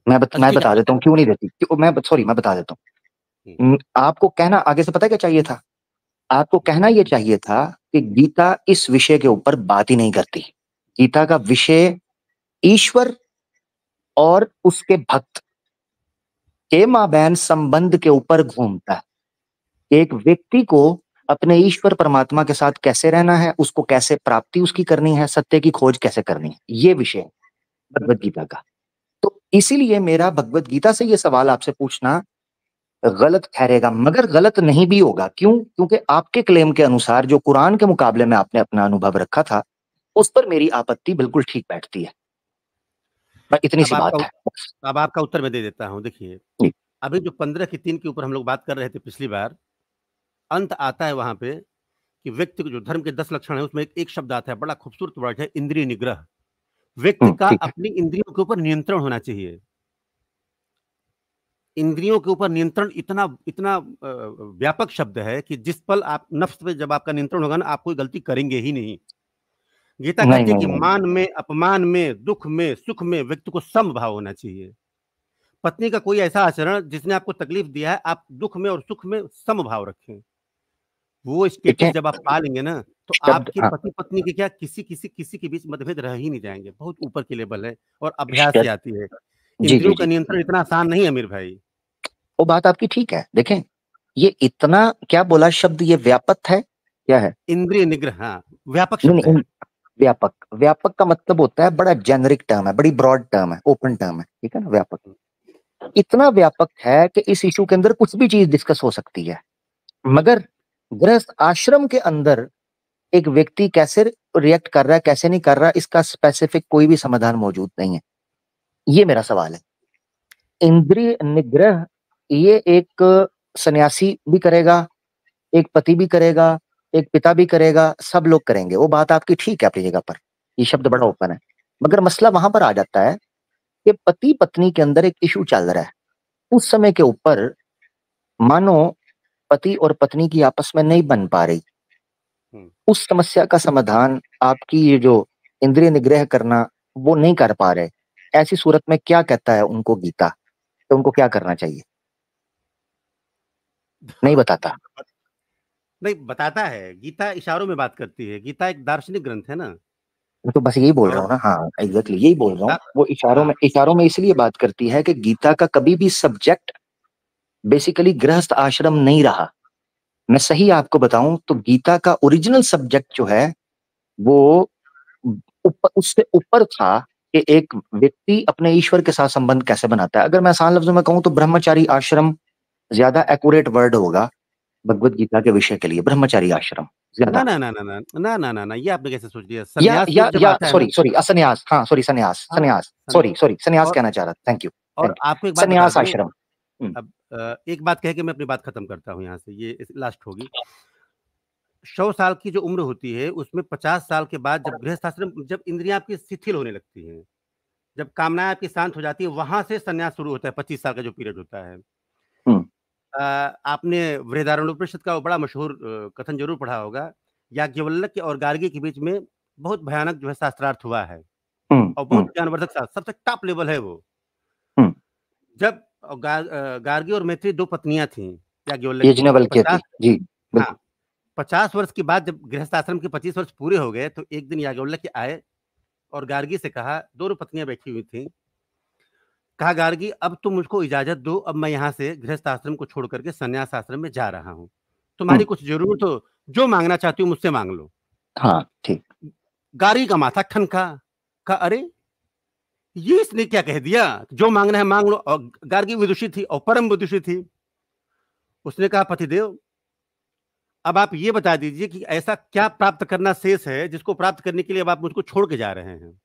अच्छा मैं ठीक है, बता देता हूँ क्यों नहीं देती, मैं बता देता हूँ। आपको कहना आगे से पता है क्या चाहिए था? आपको कहना ये चाहिए था कि गीता इस विषय के ऊपर बात ही नहीं करती। गीता का विषय ईश्वर और उसके भक्त के माबैन संबंध के ऊपर घूमता है। एक व्यक्ति को अपने ईश्वर परमात्मा के साथ कैसे रहना है, उसको कैसे प्राप्ति उसकी करनी है, सत्य की खोज कैसे करनी है, ये विषय है भगवत गीता का। तो इसीलिए मेरा भगवत गीता से ये सवाल आपसे पूछना गलत ठहरेगा, मगर गलत नहीं भी होगा। क्यों? क्योंकि आपके क्लेम के अनुसार जो कुरान के मुकाबले में आपने अपना अनुभव रखा था, उस पर मेरी आपत्ति बिल्कुल ठीक बैठती है। इतनी अब सी आपका बात है। अब आपका उत्तर मैं दे देता हूँ। देखिए, जी। अभी जो 15 की 3 के ऊपर हम लोग बात कर रहे थे पिछली बार, अंत आता है वहां पे कि व्यक्ति को जो धर्म के 10 लक्षण है उसमें एक शब्द आता है, बड़ा खूबसूरत वर्ड है, इंद्रिय निग्रह। व्यक्ति का ठीक है। अपनी इंद्रियों के ऊपर नियंत्रण होना चाहिए। इंद्रियों के ऊपर नियंत्रण इतना इतना व्यापक शब्द है कि जिस पल आप नफ्स पे जब आपका नियंत्रण होगा ना, आप कोई गलती करेंगे ही नहीं। गीता नहीं कहती है नहीं कि नहीं। मान में, अपमान में, दुख में, सुख में व्यक्ति को समभाव होना चाहिए। पत्नी का कोई ऐसा आचरण जिसने आपको तकलीफ दिया है, आप दुख में और सुख में समभाव रखें। वो स्टेटस देखें जब आप पा लेंगे ना, तो शब्द, आपके हाँ, पति पत्नी के क्या किसी के बीच मतभेद रह ही नहीं जाएंगे। बहुत ऊपर की लेवल है और अभ्यास से शब्द। आती है। जी जी इंद्रियों का जी। नियंत्रण इतना आसान नहीं है अमीर भाई। वो बात आपकी ठीक है। देखें, ये इतना क्या बोला शब्द, ये व्यापक है, क्या है? इंद्रिय निग्रह, हाँ, व्यापक नहीं शब्द नहीं, है। व्यापक, व्यापक का मतलब होता है बड़ा जेनरिक टर्म है, बड़ी ब्रॉड टर्म है, ओपन टर्म है, ठीक है ना? व्यापक इतना व्यापक है कि इस इशू के अंदर कुछ भी चीज डिस्कस हो सकती है। मगर गृहस्थ आश्रम के अंदर एक व्यक्ति कैसे रिएक्ट कर रहा है, कैसे नहीं कर रहा, इसका स्पेसिफिक कोई भी समाधान मौजूद नहीं है। ये मेरा सवाल है। इंद्रिय निग्रह ये एक सन्यासी भी करेगा, एक पति भी करेगा, एक पिता भी करेगा, सब लोग करेंगे। वो बात आपकी ठीक है अपनी जगह पर, ये शब्द बड़ा ओपन है। मगर मसला वहां पर आ जाता है कि पति पत्नी के अंदर एक इशू चल रहा है। उस समय के ऊपर मानो पति और पत्नी की आपस में नहीं बन पा रही, हम्म। उस समस्या का समाधान आपकी ये जो इंद्रिय निग्रह करना वो नहीं कर पा रहे, ऐसी सूरत में क्या कहता है उनको गीता, तो उनको क्या करना चाहिए? नहीं बताता। नहीं बताता है, गीता इशारों में बात करती है। गीता एक दार्शनिक ग्रंथ है ना। मैं तो बस यही बोल रहा और हूँ ना, हाँ एग्जैक्टली यही बोल रहा हूँ। वो हाँ, इशारों में इसलिए बात करती है कि गीता का कभी भी सब्जेक्ट बेसिकली गृहस्थ आश्रम नहीं रहा। मैं सही आपको बताऊं तो गीता का ओरिजिनल सब्जेक्ट जो है वो उससे ऊपर था कि एक व्यक्ति अपने ईश्वर के साथ संबंध कैसे बनाता है। अगर मैं आसान लफ्जों में कहूं तो ब्रह्मचारी आश्रम ज्यादा एक्यूरेट वर्ड होगा भगवत गीता के विषय के लिए। ब्रह्मचारी आश्रम ना ज्यादा, ना ना ना ना ना ना ना ना, ये आपने कैसे सोच लिया? संन्यास योग जब या आता है ना। सॉरी सॉरी असन्यास, हाँ सॉरी सन्यास, हाँ, सन्यास, सन सॉरी सॉरी सन्यास और कहना चाह रहा था। थैंक यू, और थैंक यू। आपको एक बात बता सन्यास दूं। आश्रम। अब एक बात कह के मैं अपनी बात खत्म करता हूँ यहाँ से, ये लास्ट होगी। 100 साल की जो उम्र होती है उसमें 50 साल के बाद जब गृहस्थ आश्रम, जब इंद्रियां आपकी शिथिल होने लगती हैं, जब कामनाएं आपकी शांत हो जाती है, वहां से संन्यास शुरू होता है। 25 साल का जो पीरियड होता है। हम्म आपने बृहदारण्योपनिषद का वो बड़ा मशहूर कथन जरूर पढ़ा होगा। याज्ञवल्क्य और गार्गी के बीच में बहुत भयानक जो है शास्त्रार्थ हुआ है, हम्म और बहुत हम्म ज्ञानवर्धक शास्त्र, सबसे टॉप लेवल है वो। हम्म। जब गार्गी और मैत्री दो पत्नियां थीं याज्ञवल्क्य की, यज्ञवल्क्य की, 50, जी हाँ, बिल्कुल। 50 वर्ष के बाद जब गृहस्थ आश्रम के 25 वर्ष पूरे हो गए, तो एक दिन याज्ञवल्क्य आए और गार्गी से कहा, दोनों पत्नियां बैठी हुई थी, कहा गार्गी अब तुम मुझको इजाजत दो, अब मैं यहाँ से गृहस्थ आश्रम को छोड़ करके संन्यास आश्रम में जा रहा हूँ। तुम्हारी हम्म। कुछ जरूरत हो, जो मांगना चाहती हो मुझसे मांग लो। हाँ ठीक। गार्गी का माथा ठनका, कहा अरे ये इसने क्या कह दिया, जो मांगना है मांग लो। और गार्गी विदुषी थी और परम विदुषी थी। उसने कहा पतिदेव, अब आप ये बता दीजिए कि ऐसा क्या प्राप्त करना शेष है जिसको प्राप्त करने के लिए अब आप मुझको छोड़ के जा रहे हैं।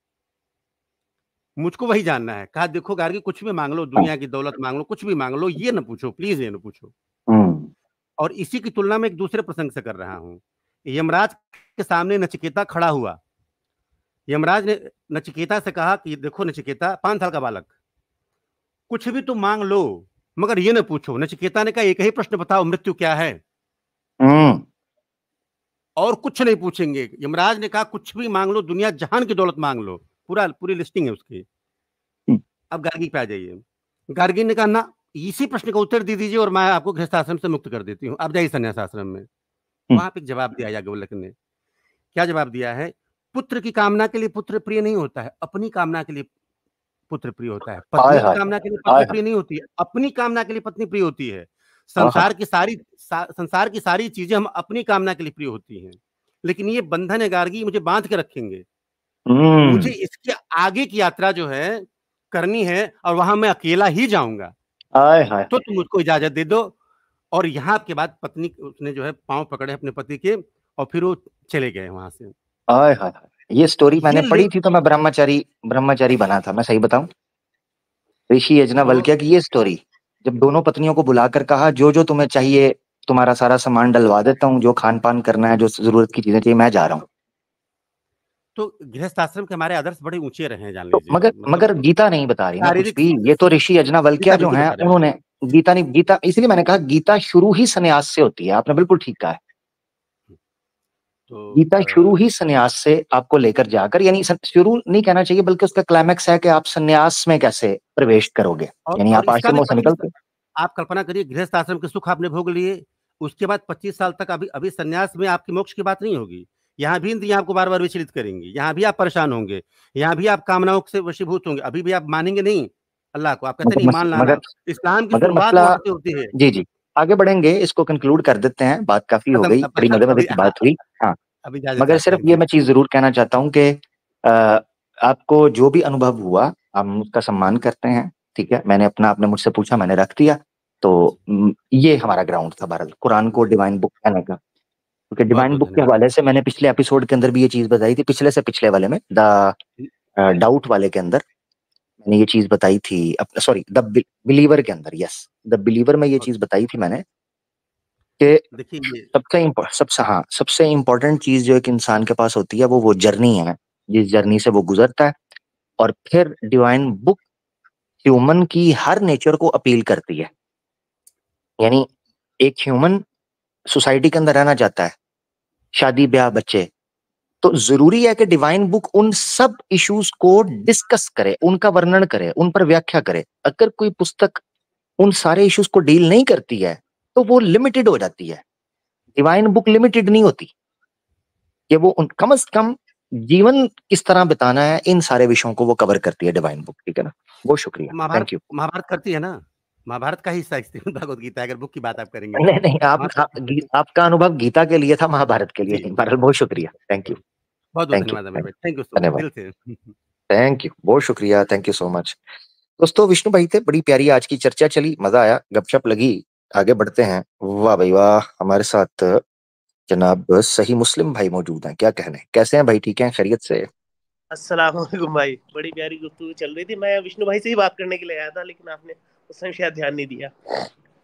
मुझको वही जानना है। कहा देखो गार्गी, कुछ भी मांग लो, हाँ। दुनिया की दौलत मांग लो, कुछ भी मांग लो, ये ना पूछो, प्लीज ये ना पूछो। हम्म और इसी की तुलना में एक दूसरे प्रसंग से कर रहा हूं। यमराज के सामने नचिकेता खड़ा हुआ। यमराज ने नचिकेता से कहा कि देखो नचिकेता, 5 साल का बालक, कुछ भी तुम मांग लो, मगर ये ना पूछो। नचिकेता ने कहा एक ही प्रश्न बताओ, मृत्यु क्या है? हम्म और कुछ नहीं पूछेंगे। यमराज ने कहा कुछ भी मांग लो, दुनिया जहान की दौलत मांग लो, पूरी लिस्टिंग है उसकी। अब गार्गी पे आ जाइए। गार्गी ने कहा ना, इसी प्रश्न का उत्तर दे दीजिए और मैं आपको गृहस्थाश्रम से मुक्त कर देती हूँ, आप जाइए संन्यास आश्रम में। वहां पे एक जवाब दिया याज्ञवल्क्य ने। क्या जवाब दिया है? पुत्र की कामना के लिए पुत्र प्रिय नहीं होता है, अपनी कामना के लिए पुत्र प्रिय होता है। हाय पत्नी की हाय कामना के लिए हाय पत्नी हाय। प्रिय नहीं होती है, अपनी कामना के लिए पत्नी प्रिय होती है। आहा। संसार की सारी चीजें हम अपनी कामना के लिए प्रिय होती हैं, लेकिन ये बंधन है गार्गी, मुझे बांध के रखेंगे। मुझे इसके आगे की यात्रा जो है करनी है और वहां मैं अकेला ही जाऊंगा, हाय हाय तो हाय तुम मुझको इजाजत दे दो। और यहाँ के बाद पत्नी उसने जो है पांव पकड़े अपने पति के और फिर वो चले गए वहां से। हाय हाय हाय। ये स्टोरी ये मैंने ले पढ़ी थी तो मैं ब्रह्मचारी ब्रह्मचारी बना था, मैं सही बताऊं। ऋषि तो यज्ञवल्क्य की ये स्टोरी, जब दोनों पत्नियों को बुलाकर कहा जो जो तुम्हें चाहिए तुम्हारा सारा सामान डलवा देता हूँ, जो खान पान करना है, जो जरूरत की चीजें चाहिए, मैं जा रहा हूँ। तो गृहस्थ आश्रम के हमारे आदर्श बड़े ऊंचे रहे हैं, जान तो लीजिए, मगर मतलब मगर गीता नहीं बता रही ना कुछ शारीरिक। भी। ये तो ऋषि गीता यज्ञवल्क्य जो बिल्कुल हैं बता रहे हैं। उन्होंने, गीता नहीं, गीता इसलिए मैंने कहा गीता शुरू ही संन्यास से होती है, आपने बिल्कुल ठीक कहा है। तो गीता शुरू ही संन्यास से आपको लेकर जाकर, यानी शुरू नहीं कहना चाहिए बल्कि उसका क्लाइमैक्स है कि आप संन्यास में कैसे प्रवेश करोगे, यानी और आप इसका भी आश्रमों से निकल के। आप कल्पना करिए, गृहस्थ आश्रम के सुख आपने भोग लिए, उसके बाद 25 साल तक अभी अभी संन्यास में आपकी मोक्ष की बात नहीं होगी। यहाँ भी इंद्रियां आपको बार बार विचलित करेंगी, यहाँ भी आप परेशान होंगे, यहाँ भी आप कामनाओं से वशीभूत होंगे, अभी भी आप मानेंगे नहीं अल्लाह को, आप कहते नहीं मान लाना। मगर इस्लाम की मगर शुरुआत मसला, वहां से होती है। जी जी, आगे बढ़ेंगे, इसको कंक्लूड कर देते हैं, बात काफी हो खत्म गई, बड़ी मजे मजे अभी की बात हुई। हाँ, अभी इजाजत मगर चाहते सिर्फ हैं ये जी। मैं चीज जरूर कहना चाहता हूँ कि आपको जो भी अनुभव हुआ हम उसका सम्मान करते हैं, ठीक है। मैंने अपना, आपने मुझसे पूछा, मैंने रख दिया। तो ये हमारा ग्राउंड था बहरहाल, कुरान को डिवाइन बुक कहने का, क्योंकि बहुत डिवाइन बहुत बुक के धन्यवाद। हवाले से मैंने पिछले एपिसोड के अंदर भी ये चीज बताई थी, पिछले से पिछले वाले में, द डाउट वाले के अंदर मैंने ये चीज बताई थी, सॉरी द बिलीवर के अंदर, यस द बिलीवर में ये चीज बताई थी मैंने कि देखिए ये सबसे इम्पोर्टेंट चीज जो एक इंसान के पास होती है वो जर्नी है, जिस जर्नी से वो गुजरता है। और फिर डिवाइन बुक ह्यूमन की हर नेचर को अपील करती है, यानी एक ह्यूमन सोसाइटी के अंदर रहना चाहता है, शादी ब्याह बच्चे, तो जरूरी है कि डिवाइन बुक उन सब इश्यूज को डिस्कस करे, उनका वर्णन करे, उन पर व्याख्या करे। अगर कोई पुस्तक उन सारे इश्यूज को डील नहीं करती है तो वो लिमिटेड हो जाती है। डिवाइन बुक लिमिटेड नहीं होती, कि वो कम से कम जीवन किस तरह बिताना है, इन सारे विषयों को वो कवर करती है डिवाइन बुक, ठीक है ना। बहुत शुक्रिया, महाभारत थैंक यू। महाभारत करती है ना, महाभारत का ही हिस्सा श्रीमद् भगवत गीता है, अगर बुक की बात आप करेंगे नहीं तो। नहीं, वहाँ पे आपका अनुभव गीता के लिए था, महाभारत के लिए जी नहीं। जी, बहरहाल बहुत शुक्रिया, थैंक यू। बहुत बहुत थैंक यू, धन्यवाद अमीर भाई, थैंक यू सो मच धन्यवाद, दिल से। थैंक यू, बहुत शुक्रिया, थैंक यू सो मच। दोस्तों, विष्णु भाई थे, बड़ी प्यारी आज की चर्चा चली, मजा आया, गपशप लगी। आगे बढ़ते हैं। वाह भाई वाह, हमारे साथ जनाब सही मुस्लिम भाई मौजूद हैं, क्या कहने, कैसे हैं भाई, ठीक हैं, खैरियत से? अस्सलाम वालेकुम भाई, बड़ी प्यारी गुफ्तगू चल रही थी। मैं विष्णु भाई से ही बात करने के लिए आया था, लेकिन आपने उस समय शायद ध्यान नहीं दिया।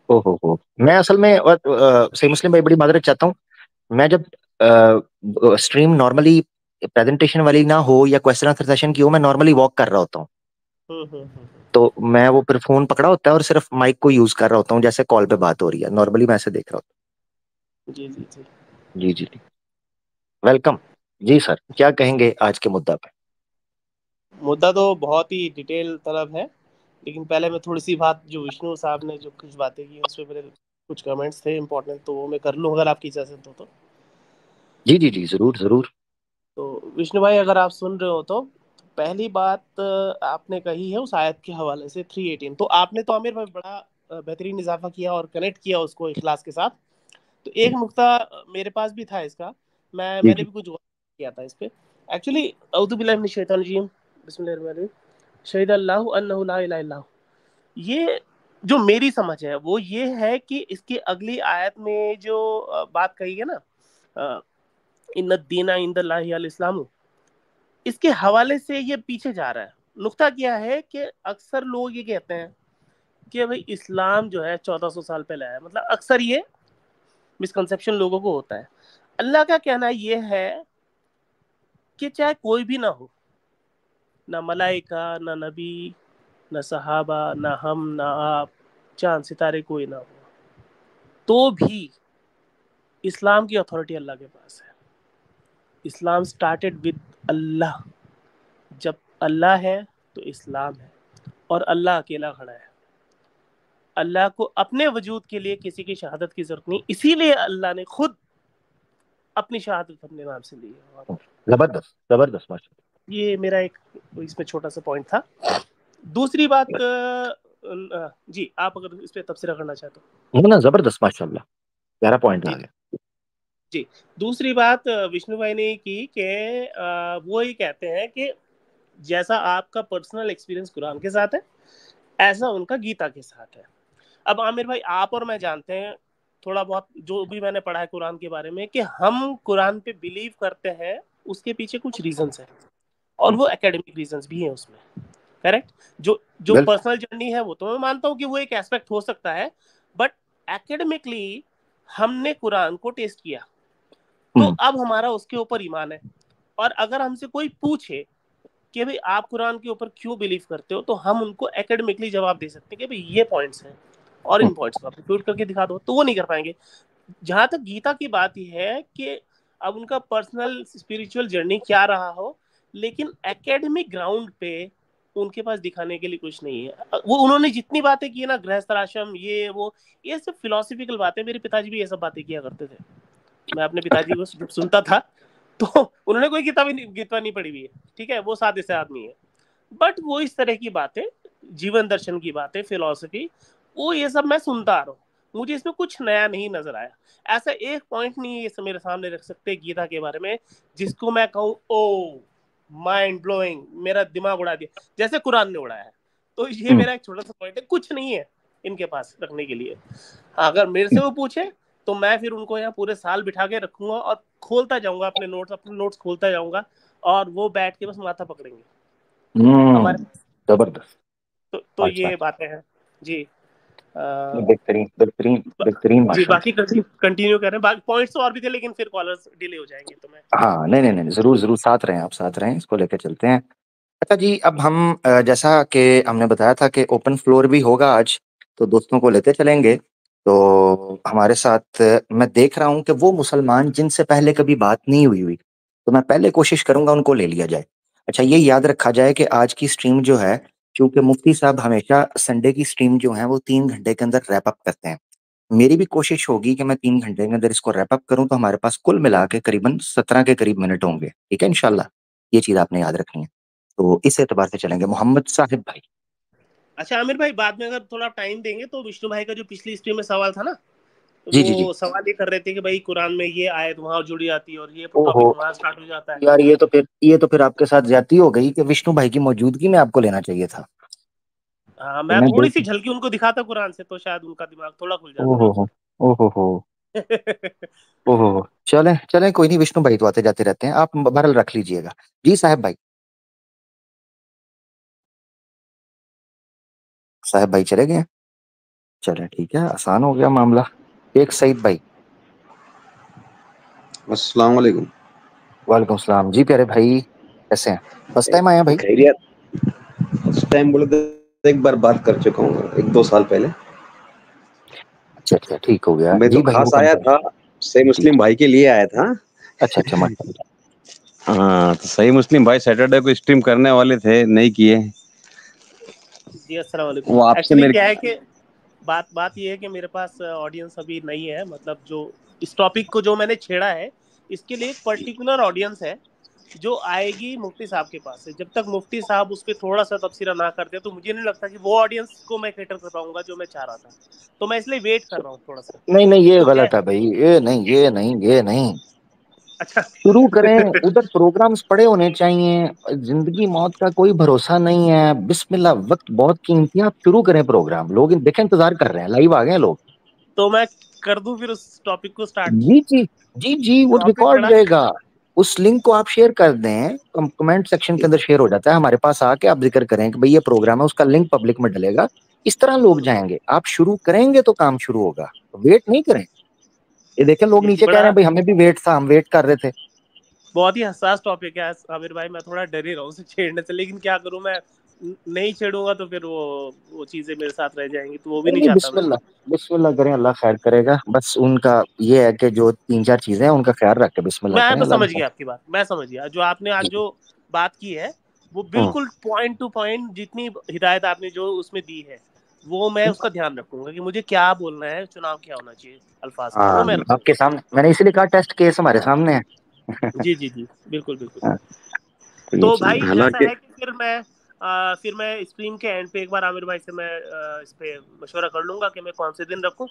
हो, मैं असल में सही मुस्लिम भाई, बड़ी माजरत चाहता हूँ। मैं जब स्ट्रीम नॉर्मली प्रेजेंटेशन वाली ना हो या क्वेश्चन आंसर सेशन की हो, मैं नॉर्मली वॉक कर रहा होता हूँ, तो मैं वो फिर फोन पकड़ा होता है और सिर्फ माइक को यूज कर रहा होता हूँ, जैसे कॉल पे बात हो रही है, नॉर्मली मैं ऐसे देख रहा होता जी जी जी। हूँ। जी जी, वेलकम। जी सर, क्या कहेंगे आज के मुद्दा पे? मुद्दा तो बहुत ही डिटेल तलब है, लेकिन पहले मैं थोड़ी सी बात, जो विष्णु साहब ने जो कुछ बातें की उस पर मेरे कुछ कमेंट्स थे इंपॉर्टेंट, तो वो मैं कर लूँ अगर आपकी इजाजत हो तो। जी जी जी, जरूर जरूर। तो विष्णु भाई, अगर आप सुन रहे हो तो पहली बात आपने कही है उस आयत के हवाले से 318, तो आपने तो आमिर भाई बड़ा बेहतरीन इजाफा किया और कनेक्ट किया उसको इखलास के साथ। तो एक नुक्ता मेरे पास भी था इसका, जी मैंने जी भी कुछ गौर किया था इस पे। एक्चुअली औज़ु बिल्लाहि मिनश शैतानिर रजीम, बिस्मिल्लाहिर रहमानिर रहीम, शहीद अल्लाहु अन्नहु ला इलाहा इल्लल्लाहु, ये जो मेरी समझ है वो ये है कि इसकी अगली आयत में जो बात कही है ना, इन्ना दीना इंदल्लाहि अल इस्लाम, इसके हवाले से ये पीछे जा रहा है। नुक्ता क्या है कि अक्सर लोग ये कहते हैं कि भाई इस्लाम जो है 1400 साल पहले आया, मतलब अक्सर ये मिसकंसेप्शन लोगों को होता है। अल्लाह का कहना ये है कि चाहे कोई भी ना हो, ना मलाइका, ना नबी, ना सहाबा, ना हम, ना आप, चांद सितारे कोई ना हो, तो भी इस्लाम की अथॉरिटी अल्लाह के पास है। इस्लाम स्टार्टेड विद अल्लाह, जब अल्लाह है तो इस्लाम है। और अल्लाह अकेला खड़ा है। अल्लाह को अपने वजूद के लिए किसी की शहादत की जरूरत नहीं, इसीलिए अल्लाह ने खुद अपनी शहादत अपने नाम से ली है। और जबरदस्त जबरदस्त माशाल्लाह। ये मेरा एक इसमें छोटा सा पॉइंट था। दूसरी बात जी आप अगर इस पे तबसरा करना चाहते हो। ना जबरदस्त माशाल्लाह, प्यारा पॉइंट आ जी गया। जी। दूसरी बात विष्णु भाई ने की कि वो ही कहते हैं कि जैसा आपका पर्सनल एक्सपीरियंस कुरान के साथ है, ऐसा उनका गीता के साथ है। अब आमिर भाई आप और मैं जानते हैं थोड़ा बहुत जो भी मैंने पढ़ा है कुरान के बारे में, कि हम कुरान पे बिलीव करते हैं, उसके पीछे कुछ रीजंस हैं और वो एकेडमिक रीजंस भी हैं उसमें। करेक्ट। जो जो पर्सनल जर्नी है वो तो मैं मानता हूँ कि वो एक एस्पेक्ट हो सकता है, बट एकेडमिकली हमने कुरान को टेस्ट किया, तो अब हमारा उसके ऊपर ईमान है। और अगर हमसे कोई पूछे कि भाई आप कुरान के ऊपर क्यों बिलीव करते हो, तो हम उनको एकेडमिकली जवाब दे सकते हैं कि भाई ये पॉइंट्स हैं और इन पॉइंट्स को आप रिफ्यूट करके दिखा दो, तो वो नहीं कर पाएंगे। जहां तक गीता की बात ही है कि अब उनका पर्सनल स्पिरिचुअल जर्नी क्या रहा हो, लेकिन एकेडमिक ग्राउंड पे उनके पास दिखाने के लिए कुछ नहीं है। वो उन्होंने जितनी बातें की ना, गृहस्थ आश्रम, ये सब फिलोसफिकल बातें, मेरे पिताजी भी ये सब बातें किया करते थे। मैं अपने पिताजी को जब सुनता था तो उन्होंने कोई किताब नहीं पढ़ी हुई है, ठीक है, वो सादे से आदमी है, बट वो इस तरह की बातें, जीवन दर्शन की बातें, फिलोसफी, वो ये सब मैं सुनता आ रहा हूँ। मुझे इसमें कुछ नया नहीं नजर आया। ऐसा एक पॉइंट नहीं है मेरे सामने रख सकते गीता के बारे में जिसको मैं कहूँ ओ माइंड ब्लोइंग, मेरा दिमाग उड़ा दिया, जैसे कुरान ने उड़ाया है। तो ये मेरा एक छोटा सा पॉइंट है, कुछ नहीं है इनके पास रखने के लिए। अगर मेरे से वो पूछे तो मैं फिर उनको यहाँ पूरे साल बिठा के रखूंगा और खोलता जाऊंगा अपने नोट्स खोलता जाऊंगा, और वो बैठ के बस माथा पकड़ेंगे हमारे। जबरदस्त। तो ये बातें हैं जी। बेहतरीन बेहतरीन बेहतरीन जी माशाल्लाह। बाकी कंटिन्यू कर रहे हैं, बाकी पॉइंट्स तो और भी थे लेकिन फिर कॉलर्स डिले हो जाएंगे, तो मैं हाँ नहीं नहीं नहीं, जरूर जरूर साथ रहें, आप साथ रहें, इसको लेकर चलते हैं। अच्छा जी, अब हम जैसा कि हमने बताया था कि ओपन फ्लोर भी होगा आज, तो दोस्तों को लेते चलेंगे। तो हमारे साथ मैं देख रहा हूं कि वो मुसलमान जिनसे पहले कभी बात नहीं हुई हुई, तो मैं पहले कोशिश करूंगा उनको ले लिया जाए। अच्छा, ये याद रखा जाए कि आज की स्ट्रीम जो है, क्योंकि मुफ्ती साहब हमेशा संडे की स्ट्रीम जो है वो 3 घंटे के अंदर रैप अप करते हैं। मेरी भी कोशिश होगी कि मैं 3 घंटे के अंदर इसको रैप अप करूं, तो हमारे पास कुल मिला के करीबन 17 के करीब मिनट होंगे। ठीक है इंशाल्लाह, ये चीज आपने याद रखनी है। तो इस एतबार से चलेंगे। मोहम्मद साहिब भाई। अच्छा आमिर भाई, बाद में अगर थोड़ा टाइम देंगे तो विष्णु भाई का जो पिछली स्ट्रीम में सवाल था ना, जी जी जी। वो सवाल ये कर रहे थे कि भाई कुरान में ये आयत वहां जुड़ी आती है और ये ओहो टॉपिक वहां स्टार्ट हो जाता है। यार, ये तो फिर आपके साथ ज्यादती हो गई कि विष्णु भाई की मौजूदगी में आपको लेना चाहिए था। हाँ, तो मैं मैं थोड़ी सी बिल्कुल। झलकी उनको दिखाता कुरान से तो शायद उनका दिमाग थोड़ा खुल जाता। ओहो हो ओहो हो ओहो हो। चलें चलें, कोई नहीं, विष्णु भाई तो आते जाते रहते हैं, आप बहरहाल रख लीजिएगा। जी साहब भाई। साहब भाई चले गए। चले ठीक है, आसान हो गया मामला। एक सईद भाई। अस्सलाम वालेकुम। वालेकुम सलाम जी प्यारे भाई, कैसे हैं? फर्स्ट टाइम आए हैं भाई? खैरियत। उस टाइम बोले तो एक बार बात कर चुका हूँ, 1-2 साल पहले। अच्छा अच्छा, ठीक हो गया मैं तो जी भाई, खास हुक्म आया करें। था, सही जी मुस्लिम भाई के लिए आया था। अच्छा अच्छा माशाल्लाह। हाँ, तो सही मुस्लिम भाई सैटरडे को स्ट्रीम करने वाले थे, नहीं किए। जी अस्सलाम वालेकुम। वो आपसे एक्चुअली मेरे क्या है कि बात ये है कि मेरे पास ऑडियंस अभी नहीं है, मतलब जो इस टॉपिक को जो मैंने छेड़ा है, इसके लिए एक पर्टिकुलर ऑडियंस है जो आएगी मुफ्ती साहब के पास से। जब तक मुफ्ती साहब उस पर थोड़ा सा तबसरा ना करते तो मुझे नहीं लगता कि वो ऑडियंस को मैं कैटर कर पाऊंगा जो मैं चाह रहा था। तो मैं इसलिए वेट कर रहा हूँ थोड़ा सा। नहीं नहीं, ये तो गलत है भाई, ये नहीं ये नहीं ये नहीं। अच्छा शुरू करें, उधर प्रोग्राम्स पड़े होने चाहिए। जिंदगी मौत का कोई भरोसा नहीं है, बिस्मिल्लाह, वक्त बहुत कीमती है, आप शुरू करें प्रोग्राम। लोग देखें, इंतजार कर रहे हैं, लाइव आ गए हैं लोग। तो मैं कर दूं फिर उस टॉपिक को स्टार्ट। जी जी जी जी, वो टॉपिक रिकॉर्ड बड़ा रहेगा। उस लिंक को आप शेयर कर दें, कमेंट सेक्शन के अंदर शेयर हो जाता है, हमारे पास आके आप जिक्र करें कि भाई ये प्रोग्राम है, उसका लिंक पब्लिक में डलेगा। इस तरह लोग जाएंगे, आप शुरू करेंगे तो काम शुरू होगा, वेट नहीं करें। ये देखें, लोग जी नीचे कह रहे बड़ा हैं भाई हमें भी वेट था, हम वेट कर रहे थे। बहुत ही हसास टॉपिक है आमिर भाई, मैं थोड़ा डर ही रहा हूँ उसे छेड़ने से, लेकिन क्या करूँ मैं, नहीं छेड़ूंगा तो फिर वो चीजें मेरे साथ रह जाएंगी, तो वो भी नहीं नहीं नहीं, चाहता मैं। बिस्मिल्लाह बिस्मिल्लाह करें, अल्लाह खैर करेगा। बस उनका ये है कि जो 3-4 चीजें हैं उनका ख्याल रख के बिस्मिल्लाह मैं करें, तो अल्लाह समझ ने। गया आपकी बात, मैं समझ गया जो आपने आज जो बात की है, वो बिल्कुल पॉइंट टू पॉइंट जितनी हिदायत आपने जो उसमें दी है वो मैं उसका ध्यान रखूंगा कि मुझे क्या बोलना है, चुनाव क्या होना चाहिए अल्फाज का, वो मैं रखूंगा। आपके सामने मैंने इसलिए कहा टेस्ट केस हमारे सामने है। जी जी जी, बिल्कुल बिल्कुल। हाँ, तो भाई ऐसा हालांकि है कि फिर मैं स्ट्रीम के एंड पे एक बार आमिर भाई से मैं इस पे मशवरा कर लूंगा कि मैं कौन से दिन रखूं।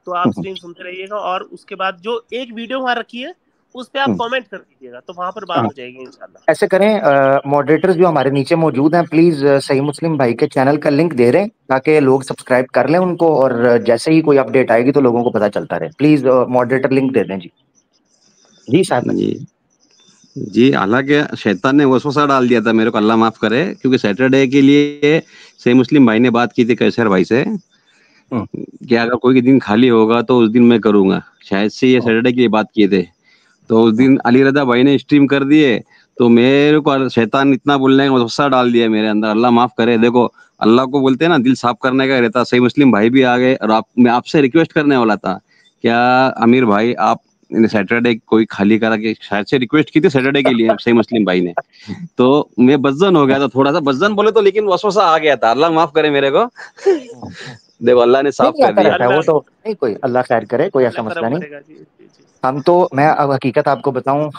तो आप स्ट्रीम सुनते रहिएगा और उसके बाद जो एक वीडियो वहां रखी है उस पे आप कमेंट कर दीजिएगा, तो वहां पर बात हो जाएगी इंशाल्लाह। ऐसे करें, मॉडरेटर्स जो हमारे नीचे मौजूद हैं प्लीज सही मुस्लिम भाई के चैनल का लिंक दे रहे हैं ताकि लोग सब्सक्राइब कर लें उनको, और जैसे ही कोई अपडेट आएगी तो लोगों को पता चलता रहे। प्लीज मॉडरेटर लिंक दे दें जी। जी साहब। जी जी, हालांकि शैतान ने वसवसा डाल दिया था मेरे को, अल्लाह माफ करे, क्योंकि सैटरडे के लिए सही मुस्लिम भाई ने बात की थी कैसर भाई से कि अगर कोई दिन खाली होगा तो उस दिन मैं करूंगा, शायद से ये सैटरडे की बात किए थे। तो उस दिन अली रजा भाई ने स्ट्रीम कर दिए तो मेरे को शैतान इतना बोलने का गुस्सा डाल दिया मेरे अंदर, अल्लाह माफ करे। देखो अल्लाह को बोलते हैं ना दिल साफ करने का रहता। सही मुस्लिम भाई भी आ गए और मैं आपसे रिक्वेस्ट करने वाला था, क्या आमिर भाई आप सैटरडे कोई खाली करा के, शायद से रिक्वेस्ट की थी सैटरडे के लिए सही मुस्लिम भाई ने, तो मैं बज्जन हो गया था थोड़ा सा, बज्जन बोले तो, लेकिन वसवसा आ गया था, अल्लाह माफ करे मेरे को। देखो अल्लाह ने साफ नहीं कर आता दिया। रहता है वो तो, नहीं कोई अल्लाह खैर करे, कोई ऐसा अल्लाह मसला करम नहीं। करेगा। जी जी जी। हम तो, मैं अब हकीकत आपको बताऊं,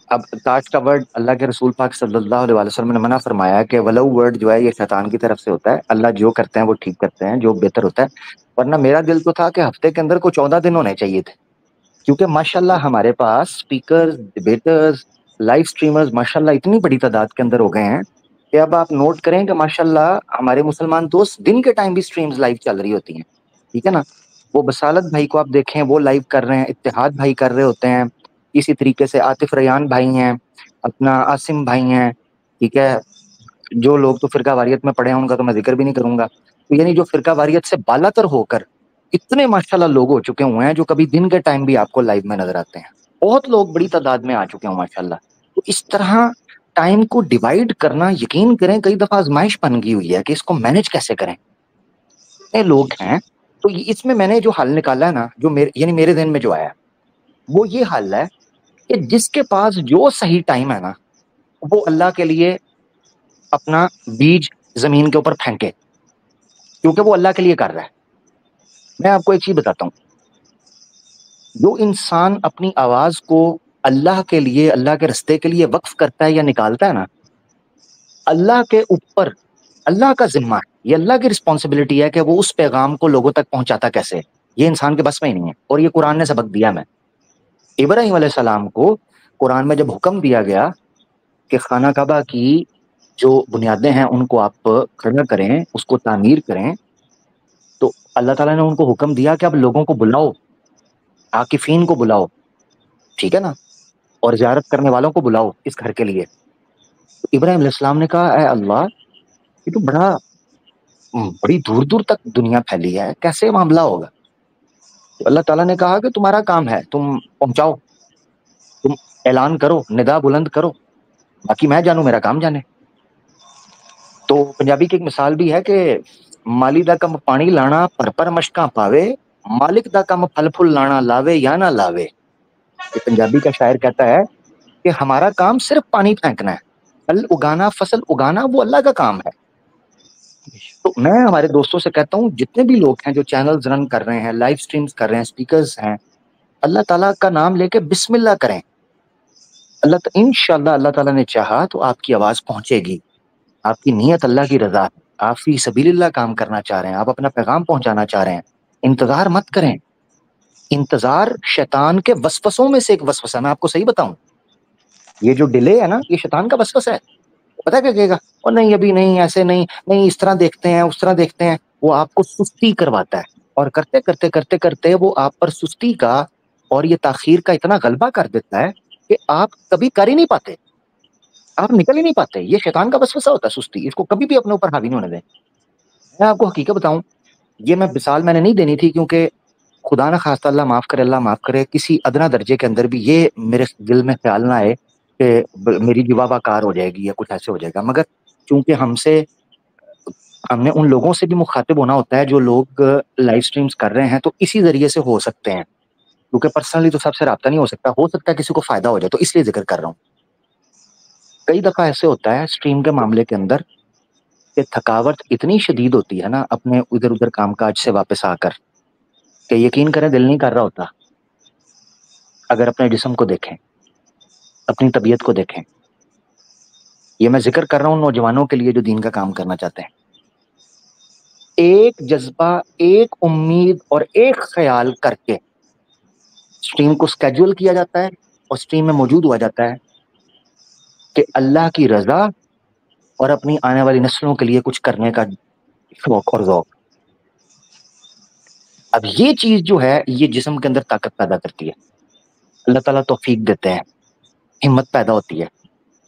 अब ताज का वर्ड अल्लाह के रसूल पाक सल्लल्लाहु अलैहि वसल्लम ने मना फरमाया कि वलऊ वर्ड जो है ये शैतान की तरफ से होता है। अल्लाह जो करते हैं वो ठीक करते हैं, जो बेहतर होता है। वरना मेरा दिल तो था कि हफ्ते के अंदर को 14 दिन होने चाहिए थे, क्योंकि माशाल्लाह हमारे पास स्पीकर्स, डिबेटर्स, लाइव स्ट्रीमर्स माशाल्लाह इतनी बड़ी तादाद के अंदर हो गए हैं कि अब आप नोट करें कि माशाल्लाह हमारे मुसलमान दोस्त दिन के टाइम भी स्ट्रीम्स लाइव चल रही होती हैं, ठीक है ना। वो बसालत भाई को आप देखें, वो लाइव कर रहे हैं, इत्तेहाद भाई कर रहे होते हैं, इसी तरीके से आतिफ रयान भाई हैं, अपना आसिम भाई हैं, ठीक है। जो लोग तो फिरका वारियत में पड़े हैं उनका तो मैं जिक्र भी नहीं करूंगा। तो यानी जो फिरका वारियत से बालातर होकर इतने माशाल्लाह लोग हो चुके हुए हैं जो कभी दिन के टाइम भी आपको लाइव में नजर आते हैं। बहुत लोग बड़ी तादाद में आ चुके हैं माशाल्लाह। तो इस तरह टाइम को डिवाइड करना, यकीन करें कई दफा आजमाइश बन गई हुई है कि इसको मैनेज कैसे करें। इतने लोग हैं, तो इसमें मैंने जो हल निकाला है ना, जो मेरे यानी मेरे दिन में जो आया, वो ये हल है कि जिसके पास जो सही टाइम है ना, वो अल्लाह के लिए अपना बीज जमीन के ऊपर फेंके, क्योंकि वो अल्लाह के लिए कर रहा है। मैं आपको एक चीज बताता हूँ, जो इंसान अपनी आवाज को अल्लाह के लिए, अल्लाह के रास्ते के लिए वक्फ करता है या निकालता है ना, अल्लाह के ऊपर, अल्लाह का जिम्मा है, ये अल्लाह की रिस्पॉन्सिबिलिटी है कि वो उस पैगाम को लोगों तक पहुंचाता कैसे। ये इंसान के बस में ही नहीं है, और ये कुरान ने सबक दिया। मैं इब्राहिम अलैहिस्सलाम को कुरान में जब हुक्म दिया गया कि खाना काबा की जो बुनियादें हैं उनको आप खड़ा करें, उसको तामीर करें, तो अल्लाह ताला ने उनको हुक्म दिया कि अब लोगों को बुलाओ, आकिफीन को बुलाओ, ठीक है ना, और ज़ियारत करने वालों को बुलाओ इस घर के लिए। तो इब्राहिम अलैहिस्सलाम ने कहा, ऐ अल्लाह, ये तो बड़ी दूर दूर तक दुनिया फैली है, कैसे मामला होगा। तो अल्लाह ताला ने कहा कि तुम्हारा काम है, तुम पहुंचाओ, तुम ऐलान करो, निदा बुलंद करो, बाकी मैं जानू, मेरा काम जाने। तो पंजाबी की एक मिसाल भी है कि माली दा कम पानी लाना, पर मशकां पावे, मालिक दा कम फल फूल लाना, लावे या ना लावे। ये पंजाबी का शायर कहता है कि हमारा काम सिर्फ पानी फेंकना है, फल उगाना, फसल उगाना वो अल्लाह का काम है। तो मैं हमारे दोस्तों से कहता हूँ, जितने भी लोग हैं जो चैनल्स रन कर रहे हैं, लाइव स्ट्रीम्स कर रहे हैं, स्पीकर्स हैं, अल्लाह ताला का नाम लेके बिस्मिल्लाह करें। इंशाअल्लाह अल्लाह ताला ने चाहा तो आपकी आवाज पहुंचेगी। आपकी नीयत अल्लाह की रजा है, आप फी सबीलिल्लाह काम करना चाह रहे हैं, आप अपना पैगाम पहुंचाना चाह रहे हैं, इंतजार मत करें। इंतजार शैतान के वसवसों में से एक वसवसा। मैं आपको सही बताऊं, ये जो डिले है ना, ये शैतान का वसवसा है। पता क्या कहेगा, और नहीं अभी नहीं, ऐसे नहीं, नहीं इस तरह देखते हैं, उस तरह देखते हैं। वो आपको सुस्ती करवाता है, और करते करते करते करते वो आप पर सुस्ती का और ये ताखीर का इतना गलबा कर देता है कि आप कभी कर ही नहीं पाते, आप निकल ही नहीं पाते। ये शैतान का वसवसा होता है, सुस्ती। इसको कभी भी अपने ऊपर हावी नहीं होने दें। मैं आपको हकीकत बताऊं, ये मैं मिसाल मैंने नहीं देनी थी, क्योंकि खुदा ना खास्ता, अल्लाह माफ करे, अल्लाह माफ करे, किसी अदना दर्जे के अंदर भी ये मेरे दिल में ख्याल ना आए कि मेरी जिवाबाकार हो जाएगी या कुछ ऐसे हो जाएगा। मगर चूंकि हमने उन लोगों से भी मुखातिब होना होता है जो लोग लाइव स्ट्रीम्स कर रहे हैं, तो इसी जरिए से हो सकते हैं, क्योंकि पर्सनली तो सबसे रब्ता नहीं हो सकता है किसी को फायदा हो जाए, तो इसलिए जिक्र कर रहा हूँ। कई दफा ऐसे होता है स्ट्रीम के मामले के अंदर कि थकावट इतनी शदीद होती है ना अपने इधर उधर कामकाज से वापस आकर, कि यकीन करें दिल नहीं कर रहा होता। अगर अपने जिस्म को देखें, अपनी तबीयत को देखें, ये मैं जिक्र कर रहा हूं नौजवानों के लिए जो दीन का काम करना चाहते हैं। एक जज्बा, एक उम्मीद और एक ख्याल करके स्ट्रीम को स्केड्यूल किया जाता है और स्ट्रीम में मौजूद हुआ जाता है कि अल्लाह की रजा और अपनी आने वाली नस्लों के लिए कुछ करने का शौक और ज़ौक। अब ये चीज जो है ये जिस्म के अंदर ताकत पैदा करती है। अल्लाह ताला तौफीक देते हैं, हिम्मत पैदा होती है,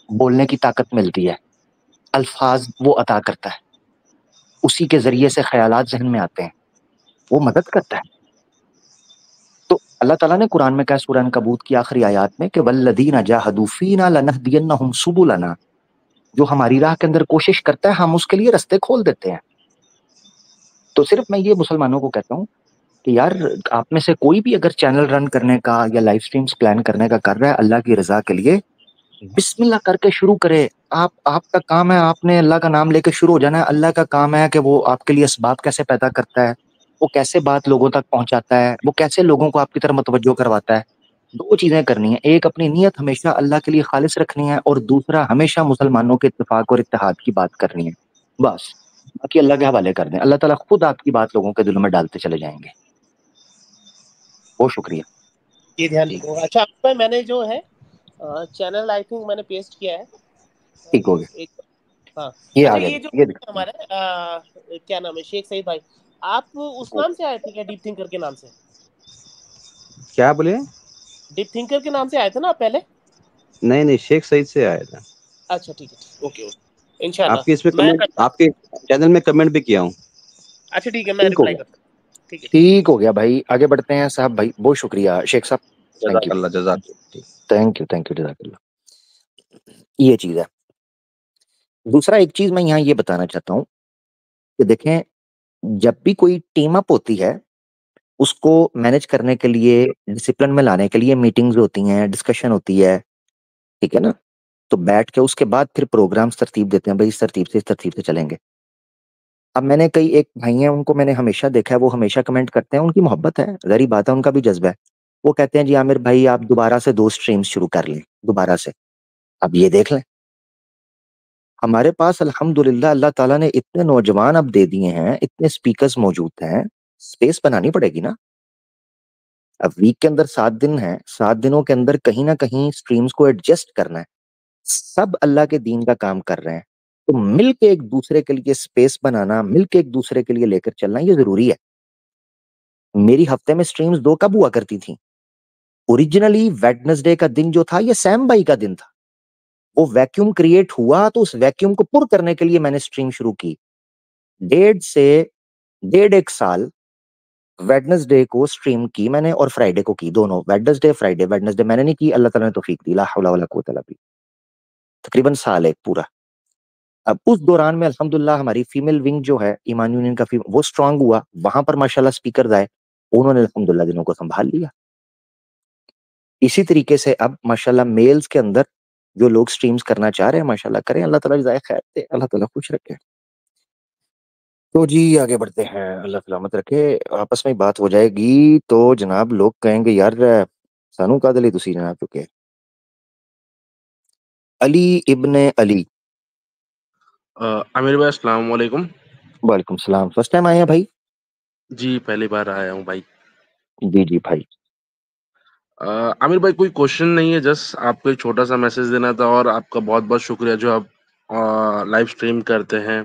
बोलने की ताकत मिलती है, अल्फाज वो अता करता है, उसी के जरिए से ख्यालात जहन में आते हैं, वो मदद करता है। तो अल्लाह ताला ने कुरान में कहा सूरह अनकबूत की आखिरी आयत में कि वल्लदीना जाहदू फीना लनहदियन्नहुम सुबुलना, जो हमारी राह के अंदर कोशिश करता है हम उसके लिए रास्ते खोल देते हैं। तो सिर्फ मैं ये मुसलमानों को कहता हूँ कि यार आप में से कोई भी अगर चैनल रन करने का या लाइव स्ट्रीम्स प्लान करने का कर रहा है अल्लाह की रजा के लिए, बिस्मिल्लाह करके शुरू करे। आपका काम है, आपने अल्लाह का नाम लेके शुरू हो जाना है। अल्लाह का काम है कि वो आपके लिए असबाब कैसे पैदा करता है, वो कैसे बात लोगों तक पहुंचाता है, वो कैसे लोगों को आपकी तरफ मुतवज्जो करवाता है। दो चीजें करनी है, एक अपनी नीयत हमेशा अल्लाह के लिए खालिस रखनी है और दूसरा हमेशा मुसलमानों के इत्तेफाक और इत्तेहाद की बात करनी है। बस बाकी अल्लाह के हवाले कर दें, अल्लाह ताला खुद आपकी बात लोगों के दिलों में डालते चले जाएंगे। बहुत शुक्रिया। ये ध्यान रखूंगा। अच्छा भाई, मैंने जो है चैनल आई थिंक मैंने पेस्ट किया है। ठीक हो गया, एक हाँ, ये अच्छा आ गया, ये जो ये दिखा। हमारे क्या नाम है, शेख सईद भाई, आप उस नाम से आए थे क्या, डीप थिंकर के नाम से? क्या बोले? डीप थिंकर के नाम से आए थे ना आप पहले? नहीं नहीं, शेख सईद से आया था। अच्छा ठीक है, ओके ओके, इंशाल्लाह आपके इसमें मैं कमेंट, आपके चैनल में कमेंट भी किया हूँ। अच्छा ठीक है, मैं ठीक हो रिप्लाई गया, करता हूँ। ठीक है, ठीक हो गया भाई। आगे बढ़ते हैं साहब भाई, बहुत शुक्रिया शेख साहब, थैंक यू, जज़ाकल्लाह जज़ाकल्लाह। थैंक यू, थैंक यू, जज़ाकल्लाह। ये चीज है। दूसरा एक चीज मैं यहाँ ये बताना चाहता हूँ कि देखें, जब भी कोई टीम अप होती है उसको मैनेज करने के लिए, डिसिप्लिन में लाने के लिए मीटिंग्स होती हैं, डिस्कशन होती है, ठीक है ना। तो बैठ के उसके बाद फिर प्रोग्राम्स तरतीब देते हैं, भाई इस तरतीब से चलेंगे। अब मैंने कई एक भाई हैं उनको मैंने हमेशा देखा है, वो हमेशा कमेंट करते हैं, उनकी मोहब्बत है, ज़ाहिर बात है, उनका भी जज्बा है। वो कहते हैं जी आमिर भाई आप दोबारा से 2 स्ट्रीम्स शुरू कर लें, दोबारा से। अब ये देख लें, हमारे पास अल्हम्दुलिल्लाह अल्लाह ताला ने इतने नौजवान अब दे दिए हैं, इतने स्पीकर्स मौजूद हैं, स्पेस बनानी पड़ेगी ना। अब वीक के अंदर 7 दिन हैं, 7 दिनों के अंदर कहीं न कहीं स्ट्रीम्स को एडजस्ट करना है। सब अल्लाह के दीन का काम कर रहे हैं, तो मिल के एक दूसरे के लिए स्पेस बनाना, मिल के एक दूसरे के लिए लेकर चलना ये ज़रूरी है। मेरी हफ्ते में स्ट्रीम्स 2 कब हुआ करती थी? ओरिजिनली वेडनेसडे का दिन जो था ये सैम भाई का दिन था। वो वैक्यूम क्रिएट हुआ तो उस वैक्यूम को पुर करने के लिए मैंने स्ट्रीम शुरू की। डेढ़ एक साल वेडनेसडे को स्ट्रीम की मैंने और फ्राइडे को की, दोनों वेडनेसडे फ्राइडे। वेडनेसडे मैंने नहीं की, अल्लाह ताला ने तौफीक दी, ला हौला वला कुव्वता इल्ला बिल्लाह। तकरीबन साल एक पूरा। अब उस दौरान में अल्हम्दुलिल्लाह हमारी फीमेल विंग जो है ईमान यूनियन का वो स्ट्रांग हुआ, वहां पर माशाल्लाह स्पीकर्स आए, उन्होंने अल्हम्दुलिल्लाह दिनों को संभाल लिया। इसी तरीके से अब माशाल्लाह मेल्स के अंदर जो लोग स्ट्रीम्स करना चाह रहे हैं माशाल्लाह करें, अल्लाह ताला जज़ाए खैर दे, अल्लाह ताला खुश रखे। तो जी आगे बढ़ते हैं, अल्लाह सलामत रखे। आपस में बात हो जाएगी तो जनाब लोग कहेंगे यार सानू कादे लई तुसी जनाब चुके। अली इब्ने अली। आमिर भाई अस्सलाम वालेकुम। वालेकुम सलाम, फर्स्ट टाइम आए हैं भाई? जी पहली बार आया हूँ भाई। जी जी भाई। आमिर भाई कोई क्वेश्चन नहीं है, जस्ट आपको एक छोटा सा मैसेज देना था और आपका बहुत बहुत शुक्रिया जो आप लाइव स्ट्रीम करते हैं।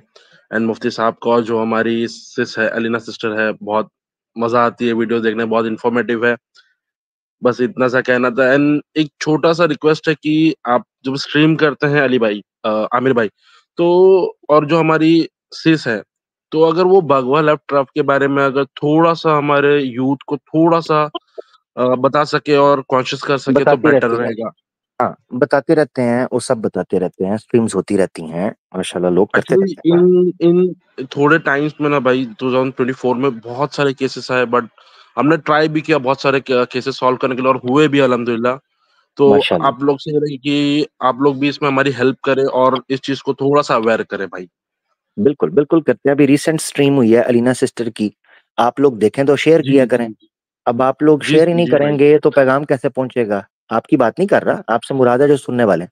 एंड मुफ्ती साहब का और जो हमारी सिस है अलीना सिस्टर है, बहुत मजा आती है वीडियो देखने, बहुत इंफॉर्मेटिव है। बस इतना सा कहना था। एंड एक छोटा सा रिक्वेस्ट है कि आप जब स्ट्रीम करते हैं अली भाई, आमिर भाई, तो और जो हमारी सिस है, तो अगर वो भगवा लेफ्ट राइट के बारे में अगर थोड़ा सा हमारे यूथ को थोड़ा सा बता सके और कॉन्शियस कर सके तो बताती बेटर रहती हैं, रहेगा। हाँ बताते रहते हैं, वो सब बताते रहते हैं, स्ट्रीम्स होती रहती हैं माशाल्लाह, लोग करते एक्चुअली रहते हैं। इन थोड़े टाइम्स में ना भाई 2024 में बहुत सारे केसेस आए, बट हमने ट्राई भी किया बहुत सारे केसेस सॉल्व करने के लिए और हुए भी अल्हम्दुलिल्लाह। तो माशाल्लाह। आप लोग से करें कि आप लोग भी इसमें हमारी हेल्प करें और इस चीज को थोड़ा सा अवेयर करें भाई। बिल्कुल, बिल्कुल करते हैं। अभी रिसेंट स्ट्रीम हुई है अलीना सिस्टर की, आप लोग देखें तो शेयर जी किया जी करें। अब आप लोग जी शेयर ही नहीं जी भाई। करेंगे तो पैगाम कैसे पहुंचेगा? आपकी बात नहीं कर रहा, आपसे मुराद है जो सुनने वाले हैं।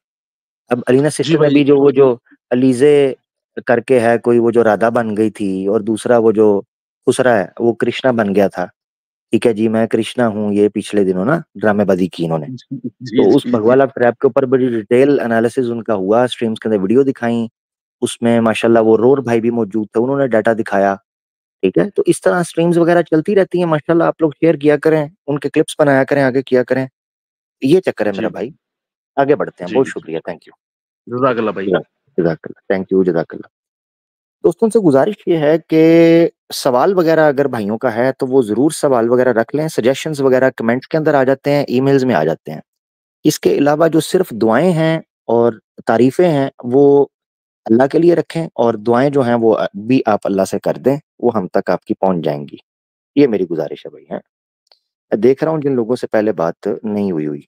अब अलीना जी सिस्टर में भाई। भी वो जो अलीजे करके है कोई, वो जो राधा बन गई थी, और दूसरा वो जो खुसरा है वो कृष्णा बन गया था। ठीक है जी, मैं कृष्णा हूँ, ये पिछले दिनों ना ड्रामेबाजी की इन्होंने। जी तो उस जी जी भगवाला ट्रैप के ऊपर बड़ी डिटेल एनालिसिस उनका हुआ, स्ट्रीम्स के अंदर वीडियो दिखाई, उसमें माशाल्लाह वो रोर भाई भी मौजूद थे, उन्होंने डाटा दिखाया। ठीक है, तो इस तरह स्ट्रीम्स वगैरह चलती रहती हैं माशाल्लाह। आप लोग शेयर किया करें, उनके क्लिप्स बनाया करें, आगे किया करें। ये चक्कर है जी मेरा भाई। भाई। आगे बढ़ते हैं, जी बहुत जी शुक्रिया, थैंक यू। जज़ाकल्लाह भाई। जज़ाकल्लाह, थैंक यू, जज़ाकल्लाह। दोस्तों से गुजारिश ये है कि सवाल वगैरह अगर भाइयों का है तो वो जरूर सवाल वगैरह रख लें। सजेशंस वगैरह कमेंट्स के अंदर आ जाते हैं, ईमेल्स में आ जाते हैं। इसके अलावा जो सिर्फ दुआएं हैं और तारीफें हैं वो अल्लाह के लिए रखें, और दुआएं जो हैं वो भी आप अल्लाह से कर दें, वो हम तक आपकी पहुंच जाएंगी। ये मेरी गुजारिश है भाई। है, मैं देख रहा हूँ जिन लोगों से पहले बात नहीं हुई हुई,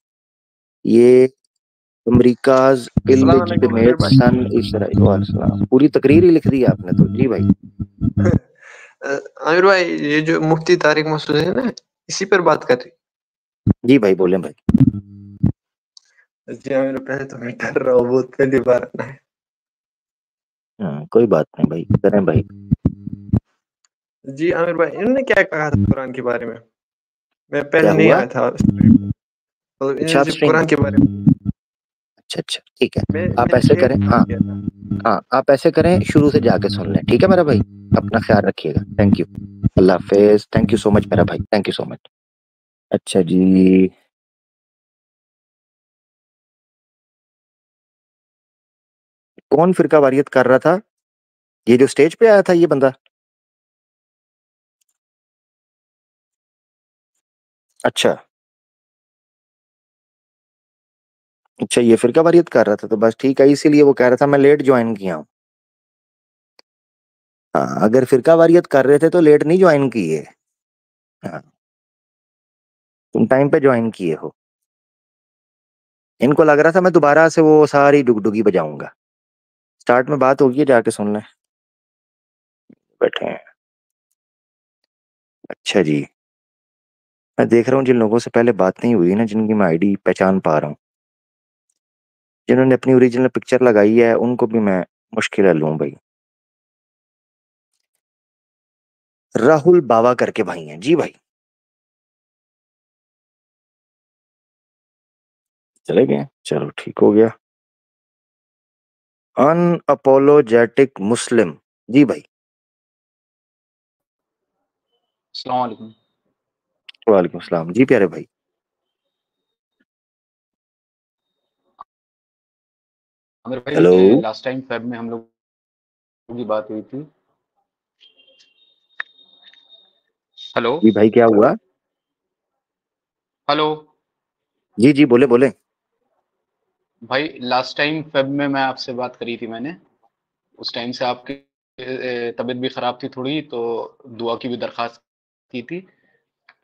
ये अमेरिकाज अस्सलाम वालेकुम आमिर इल्लेजिटिमेट भाई। सन इसराइल। वालेकुम, पूरी तकरीर ही लिख दी है आपने तो। जी भाई। आमिर भाई, ये जो मुफ्ती तारिक मसूद है ना, इसी पर बात कर रही। जी भाई, बोलें भाई। जी आमिर, पहले तो मैं डर रहा हूँ, बहुत पहली बार आना है। कोई बात नहीं भाई, करें भाई। जी आमिर भाई, इन्होंने क्या कहा था कुरान के बारे में? मैं क्या पहले नहीं हुआ? आया था मतलब अच्छा, इन्होंने आप जो स्ट्रीम कुरान में। के बारे में अच्छा अच्छा, ठीक है। आप मैंने ऐसे शेयर करें, हाँ किया था। हाँ, आप ऐसे करें, शुरू से जाके सुन लें। ठीक है मेरा भाई, अपना ख्याल रखिएगा। Thank you, Allah Hafiz. Thank you so much मेरा भाई, थैंक यू सो मच। अच्छा जी, कौन फिरका वारियत कर रहा था? ये जो स्टेज पे आया था ये बंदा? अच्छा अच्छा, ये फिरका वारियत कर रहा था, तो बस ठीक है, इसीलिए वो कह रहा था मैं लेट ज्वाइन किया हूँ। हाँ, अगर फिरका वारियत कर रहे थे तो लेट नहीं ज्वाइन किए। हाँ, तुम टाइम पे ज्वाइन किए हो। इनको लग रहा था मैं दोबारा से वो सारी डुगडुगी बजाऊंगा। स्टार्ट में बात होगी, जाके सुन लें, बैठे हैं। अच्छा जी, मैं देख रहा हूँ जिन लोगों से पहले बात नहीं हुई ना, जिनकी मैं आईडी पहचान पा रहा हूँ, जिन्होंने अपनी ओरिजिनल पिक्चर लगाई है, उनको भी मैं मुश्किल लूं भाई। राहुल बावा करके भाई हैं। जी भाई, चले गए, चलो ठीक हो गया। अनअपोलोजेटिक मुस्लिम। जी भाई। अस्सलाम वालेकुम। वालेकुम सलाम जी प्यारे भाई। आमिर भाई, हेलो लास्ट टाइम फेब में हम लोग की बात हुई थी। हेलो जी भाई, क्या हुआ? हेलो जी जी, बोले बोले। भाई, लास्ट टाइम फेब में मैं आपसे बात करी थी मैंने। उस टाइम से आपकी तबीयत भी खराब थी थोड़ी, तो दुआ की भी दरखास्त की थी।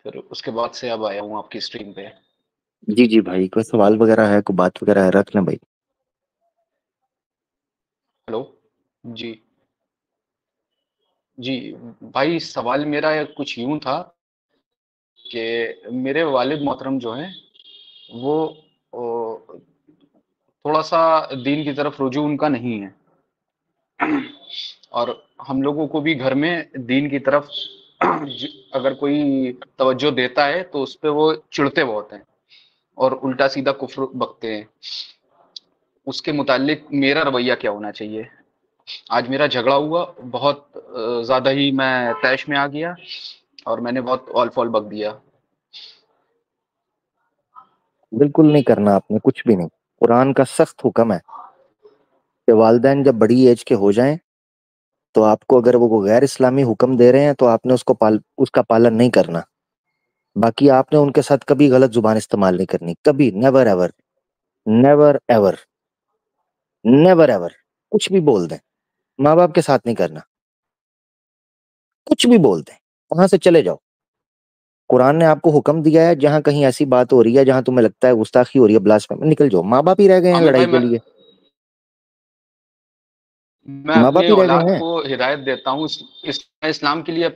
फिर उसके बाद से अब आया हूँ आपकी स्ट्रीम पे। जी जी भाई, कोई सवाल वगैरह है, कोई बात वगैरह है, रख लें भाई। हेलो जी। जी भाई, सवाल मेरा कुछ यूं था कि मेरे वालिद मोहतरम जो हैं वो ओ, थोड़ा सा दीन की तरफ रुजू उनका नहीं है, और हम लोगों को भी घर में दीन की तरफ अगर कोई तवज्जो देता है तो उस पे वो चिढ़ते बहुत हैं और उल्टा सीधा कुफ्र बकते हैं। उसके मुतालिक मेरा रवैया क्या होना चाहिए? आज मेरा झगड़ा हुआ, बहुत ज्यादा ही मैं तैश में आ गया और मैंने बहुत ऑल फॉल बक दिया। बिल्कुल नहीं करना आपने, कुछ भी नहीं। कुरान का सख्त हुक्म है कि वालिदैन जब बड़ी एज के हो जाएं तो आपको, अगर वो गैर इस्लामी हुक्म दे रहे हैं तो आपने उसका पालन नहीं करना। बाकी आपने उनके साथ कभी गलत जुबान इस्तेमाल नहीं करनी, कभी, never ever, never ever, never ever. कुछ भी बोल दें, माँ बाप के साथ नहीं करना। कुछ भी बोल दें, वहां से चले जाओ। कुरान ने आपको हुक्म दिया है, जहां कहीं ऐसी बात हो रही है जहां तुम्हें लगता है गुस्ताखी हो रही है, ब्लास्फेमी, निकल जाओ। माँ बाप ही रह गए हैं आमिर लड़ाई भाई के लिए, मैं माँ बाप अपने ही रह औलाद गए हैं। को हिदायत देता हूँ इस्लाम के लिए